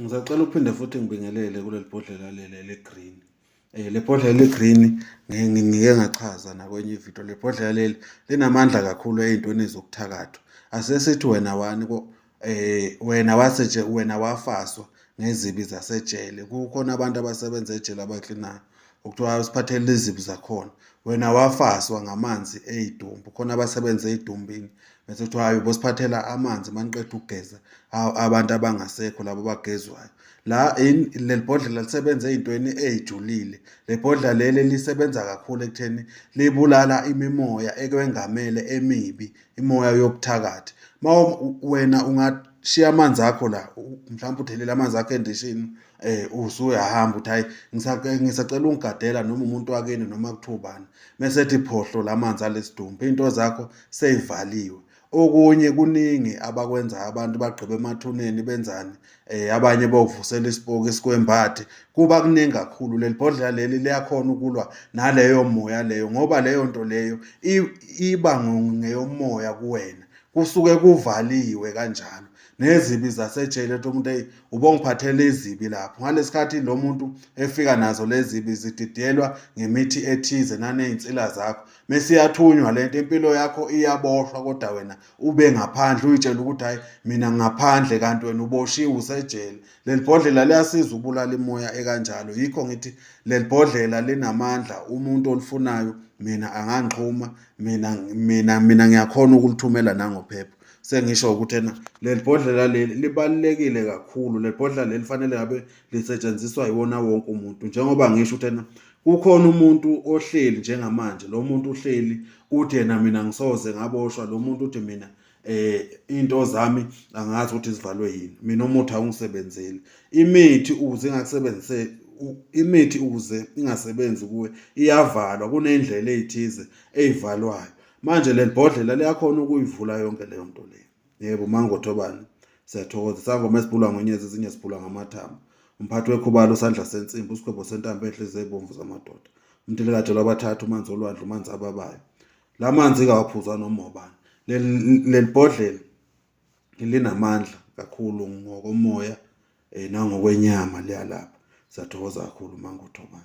Ngisacela uphinde futhi ngibingelele kuleli bhodlela leli le-green. Le bhodlela le-green ngike ngachaza nakwenye ividiyo. Le bhodlela leli linamandla kakhulu ey'ntweni zokuthakathwa. Asesithi wena wafaswa ngezibi zasejele. Kukhona abantu abasebenza ejele abaklinayo. Okuthiwa siphathele izibi zakhona. Wena wafaswa ngamanzi ey'dumbu. Khona abasebenza ey'dumbini. Bese kuthiwa hayi bosiphathela amanzi maniqeda ukugeza abantu abangasekho labo abagezwayo. Leli bhodlela lisebenza ey'ntweni ey'julile. Le bhodlela leli lisebenza kakhulu ekutheni libulala imimoya ekwengamele emibi, imoya yobuthakathi. Wena ungashiya amanzi akho la, mhlawumbe uthelele amanzi akho endishini, usuyahamba uthi hayi ngisacela ungigadela noma umuntu wakini noma kuthiwa ubani. Mese ethi phohlo lamanzi alesidumbu, into zakho sey'valiwe. Okunye kuningi abakwenzayo abantu bagqiba emathuneni benzani, abanye bovusela isipoki isikwembadi. Kuba kuningi kakhulu. Leli bhodlela leli liyakhona ukulwa naleyo moya leyo, ngoba leyo nto leyo iba ngeyomoya kuwena. Kusuke kuvaliwe kanjalo. Nezibi zasejele ethi umuntu ubongiphathele izibi lapho. Ngalesikhathi lo muntu efika nazo lezi zibi zididiyelwa ngemithi ethize naney'nsila zakho. Mese iyathunywa lento, impilo yakho iyaboshwa kodwa wena ube ngaphandle uy'tshela ukuthi hayi mina ngaphandle, kanti wena uboshiwe usejele. Leli bhodlela liyasiza ukubulala imoya ekanjalo. Yikho ngithi leli bhodlela linamandla. Umuntu olufunayo mina angangixhuma, mina ngiyakhona ukulithumela nangophepha. Sengisho ukuthi ena leli bhodlela leli libalulekile kakhulu. Leli bhodlela leli fanele ngabe lisetshenziswa yiwona wonke umuntu. Njengoba ngisho ukuthi ena kukhona umuntu ohleli njengamanje. Lo muntu uhleli uthi yena mina ngisoze ngaboshwa. Lo muntu uthi mina into zami angazi ukuthi zivalwe yini. Mina umuthi awungisebenzeli. Imithi ukuze ingasebenzi kuwe iyavalwa. Kuney'ndlela ey'thize ey'valwayo. Manje leli bhodlela liyakhona ukuyivula yonke leyo nto leyo. Yebo, Mangothobane, siyathokoza. Isangoma esibhulwa ngonyezi, ezinye sibhulwa ngamathambo. Umphathi wekhubalo, usandla sensimbi, usikhwebo sentambo enhle ezebomvu zamadoda. Umthelekade wabathathu, umanzi olwandle, umanzi ababayo. La manzi-ke awaphuzwa noma ubani. Leli bhodlela linamandla kakhulu ngokomoya nangokwenyama liyalapha. Siyathokoza kakhulu, Mangothobane.